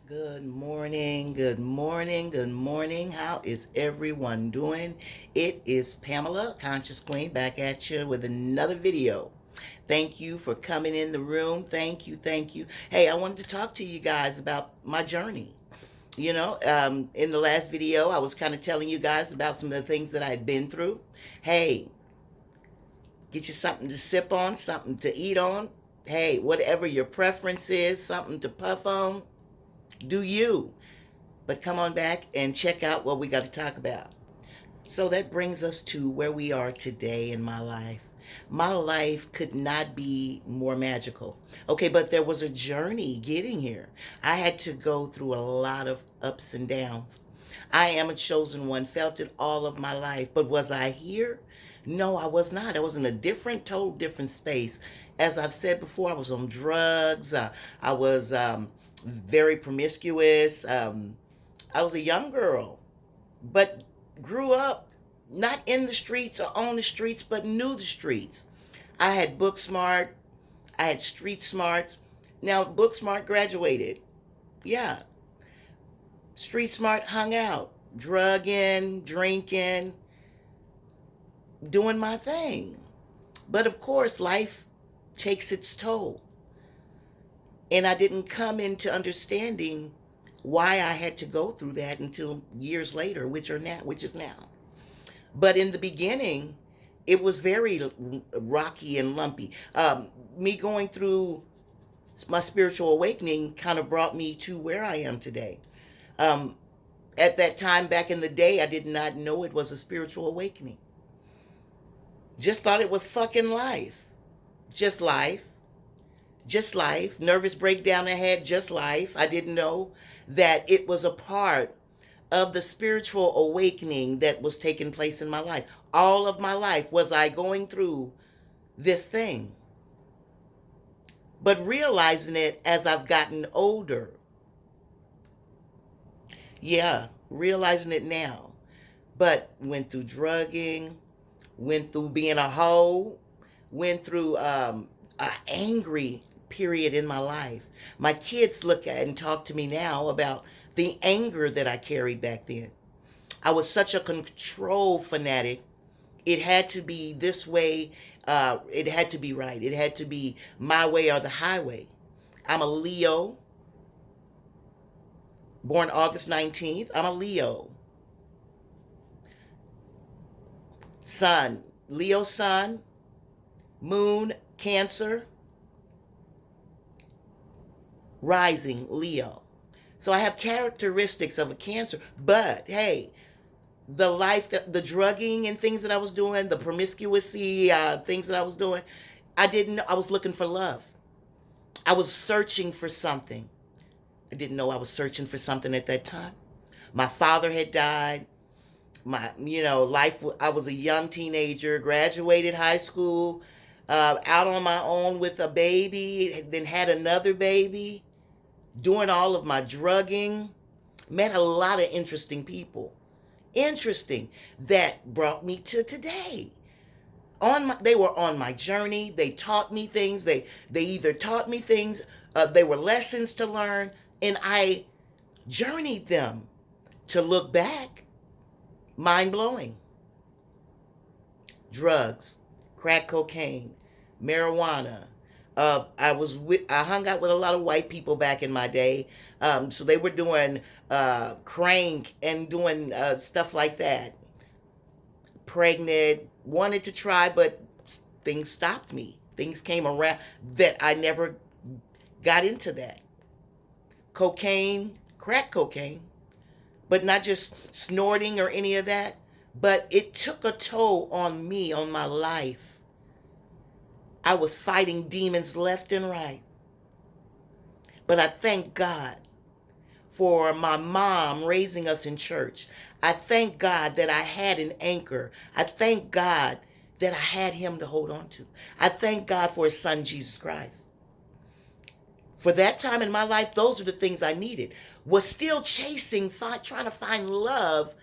Good morning, good morning, good morning. How is everyone doing? It is Pamela, Conscious Queen, back at you with another video. Thank you for coming in the room. Thank you, thank you. Hey, I wanted to talk to you guys about my journey. In the last video, I was kind of telling you guys about some of the things that I had been through. Hey, get you something to sip on, something to eat on. Hey, whatever your preference is, something to puff on. Do you? But come on back and check out what we got to talk about. So that brings us to where we are today in my life. My life could not be more magical. Okay, but there was a journey getting here. I had to go through a lot of ups and downs. I am a chosen one, felt it all of my life. But was I here? No, I was not. I was in a total different space. As I've said before, I was on drugs. I was very promiscuous. I was a young girl, but grew up not in the streets or on the streets, but knew the streets. I had book smart, I had street smarts. Now, book smart graduated. Yeah. Street smart hung out, drugging, drinking, doing my thing. But of course, life takes its toll. And I didn't come into understanding why I had to go through that until years later, which is now. But in the beginning, it was very rocky and lumpy. Me going through my spiritual awakening kind of brought me to where I am today. Um, at that time, back in the day, I did not know it was a spiritual awakening. Just thought it was fucking life. Just life. Just life. Nervous breakdown I had, just life. I didn't know that it was a part of the spiritual awakening that was taking place in my life. All of my life was I going through this thing. But realizing it as I've gotten older. Yeah, realizing it now. But went through drugging, went through being a hoe, went through an angry period in my life. My kids look at and talk to me now about the anger that I carried back then. I was such a control fanatic. It had to be this way. It had to be right. It had to be my way or the highway. I'm a Leo, born August 19th. I'm a Leo. Sun, Leo sun, moon, Cancer, rising, Leo. So I have characteristics of a Cancer, but hey, the drugging and things that I was doing, the promiscuity, things that I was doing, I didn't know. I was looking for love. I was searching for something. I didn't know I was searching for something at that time. My father had died. Life. I was a young teenager, graduated high school, out on my own with a baby, then had another baby, doing all of my drugging. Met a lot of interesting people. Interesting. That brought me to today. They were on my journey. They taught me things. They either taught me things, they were lessons to learn, and I journeyed them. To look back, mind blowing. Drugs, crack cocaine, marijuana. I hung out with a lot of white people back in my day. So they were doing crank and doing stuff like that. Pregnant, wanted to try, but things stopped me. Things came around that I never got into that. Cocaine, crack cocaine, but not just snorting or any of that. But it took a toll on me, on my life. I was fighting demons left and right. But I thank God for my mom raising us in church. I thank God that I had an anchor. I thank God that I had him to hold on to. I thank God for his son, Jesus Christ. For that time in my life, those are the things I needed. Was still chasing, trying to find love,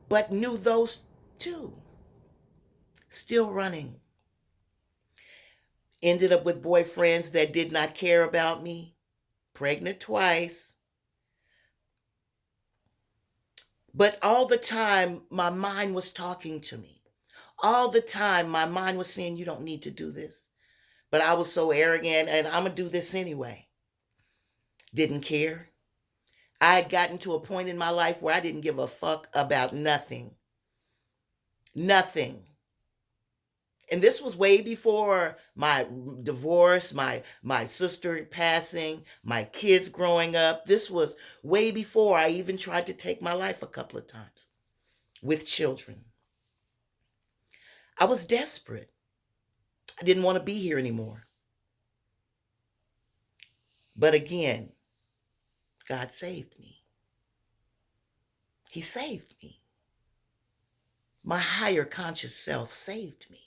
but knew those too. Still running. Ended up with boyfriends that did not care about me. Pregnant twice. But all the time, my mind was talking to me. All the time, my mind was saying, you don't need to do this. But I was so arrogant, and I'm going to do this anyway. Didn't care. I had gotten to a point in my life where I didn't give a fuck about nothing. Nothing. And this was way before my divorce, my sister passing, my kids growing up. This was way before I even tried to take my life a couple of times with children. I was desperate. I didn't want to be here anymore. But again, God saved me. He saved me. My higher conscious self saved me.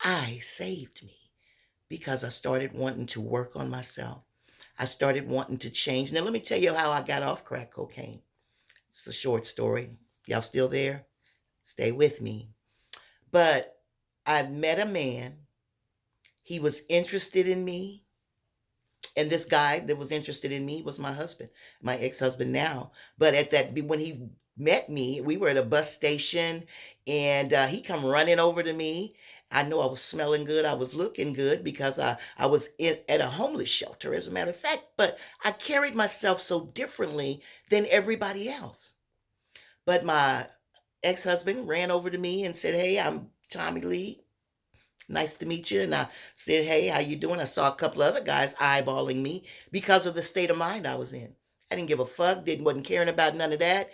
I saved me because I started wanting to work on myself. I started wanting to change. Now, let me tell you how I got off crack cocaine. It's a short story. Y'all still there? Stay with me. But I met a man. He was interested in me. And this guy that was interested in me was my husband, my ex-husband now. But when he met me, we were at a bus station, and he come running over to me. I know I was smelling good. I was looking good because I was at a homeless shelter, as a matter of fact. But I carried myself so differently than everybody else. But my ex-husband ran over to me and said, hey, I'm Tommy Lee. Nice to meet you. And I said, hey, how you doing? I saw a couple of other guys eyeballing me because of the state of mind I was in. I didn't give a fuck, wasn't caring about none of that.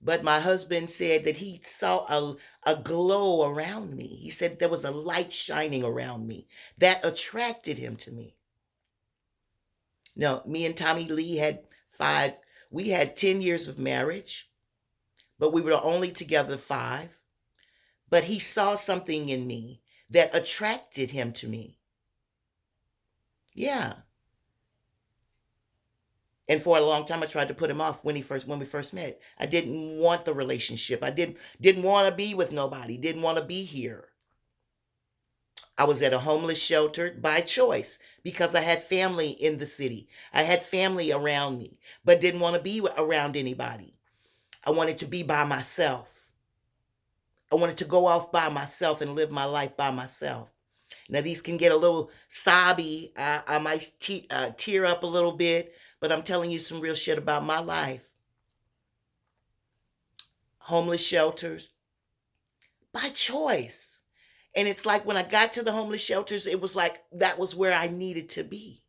But my husband said that he saw a glow around me. He said there was a light shining around me that attracted him to me. Now, me and Tommy Lee we had 10 years of marriage, but we were only together 5. But he saw something in me that attracted him to me. Yeah. And for a long time, I tried to put him off when we first met. I didn't want the relationship. I didn't want to be with nobody. Didn't want to be here. I was at a homeless shelter by choice because I had family in the city. I had family around me, but didn't want to be around anybody. I wanted to be by myself. I wanted to go off by myself and live my life by myself. Now, these can get a little sobby. I might tear up a little bit, but I'm telling you some real shit about my life. Homeless shelters by choice. And it's like when I got to the homeless shelters, it was like that was where I needed to be.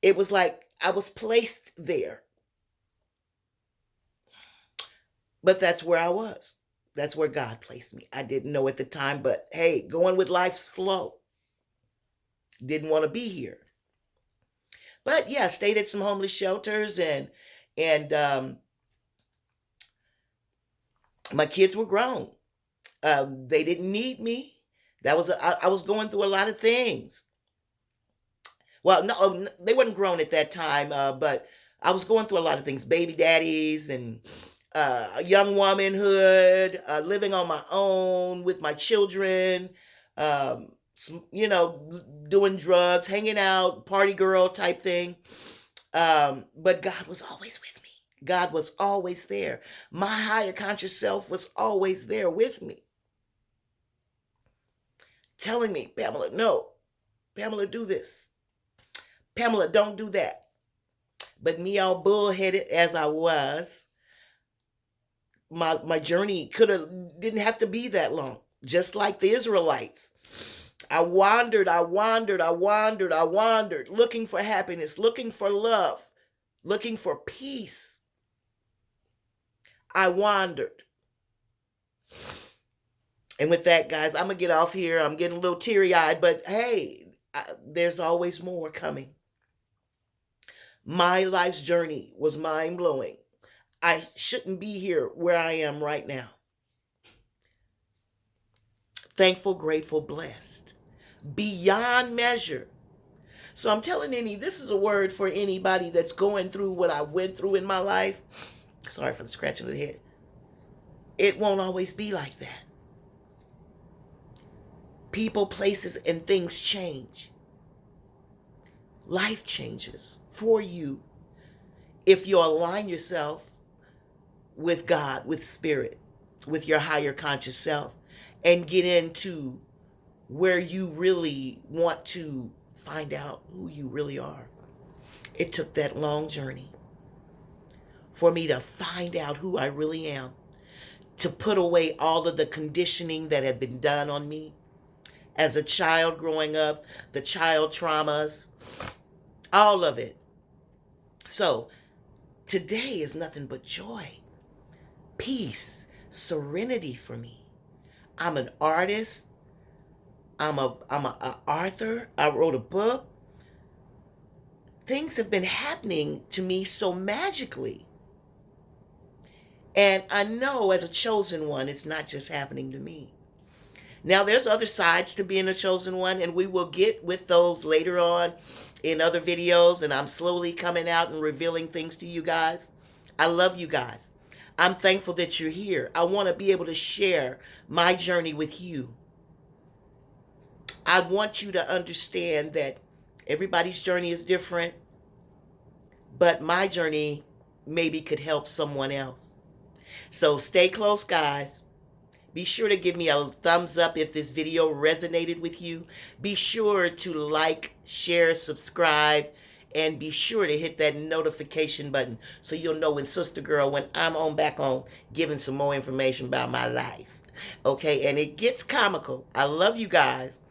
It was like I was placed there. But that's where I was. That's where God placed me. I didn't know at the time, but hey, going with life's flow. Didn't want to be here. But yeah, stayed at some homeless shelters, and my kids were grown. They didn't need me. I was going through a lot of things. Well, no, they weren't grown at that time, but I was going through a lot of things. Baby daddies and a young womanhood, living on my own with my children, doing drugs, hanging out, party girl type thing. But God was always with me. God was always there. My higher conscious self was always there with me, telling me, Pamela, no. Pamela, do this. Pamela, don't do that. But me, all bullheaded as I was, my journey didn't have to be that long. Just like the Israelites. I wandered, looking for happiness, looking for love, looking for peace. I wandered. And with that, guys, I'm going to get off here. I'm getting a little teary-eyed, but hey, there's always more coming. My life's journey was mind-blowing. I shouldn't be here where I am right now. Thankful, grateful, blessed. Beyond measure. So I'm telling this is a word for anybody that's going through what I went through in my life. Sorry for the scratching of the head. It won't always be like that. People, places, and things change. life changes for you if you align yourself with God, with spirit, with your higher conscious self, and get into where you really want to find out who you really are. It took that long journey for me to find out who I really am, to put away all of the conditioning that had been done on me as a child growing up, the child traumas, all of it. So today is nothing but joy, peace, serenity for me. I'm an artist. I'm a author. I wrote a book. Things have been happening to me so magically. And I know as a chosen one, it's not just happening to me. Now, there's other sides to being a chosen one, and we will get with those later on in other videos, and I'm slowly coming out and revealing things to you guys. I love you guys. I'm thankful that you're here. I want to be able to share my journey with you. I want you to understand that everybody's journey is different, but my journey maybe could help someone else. So stay close, guys. Be sure to give me a thumbs up if this video resonated with you. Be sure to like, share, subscribe, and be sure to hit that notification button so you'll know when Sister Girl, when I'm on back on giving some more information about my life. Okay, and it gets comical. I love you guys.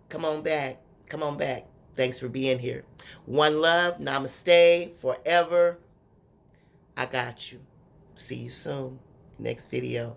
Come on back. Come on back. Thanks for being here. One love. Namaste. Forever. I got you. See you soon. Next video.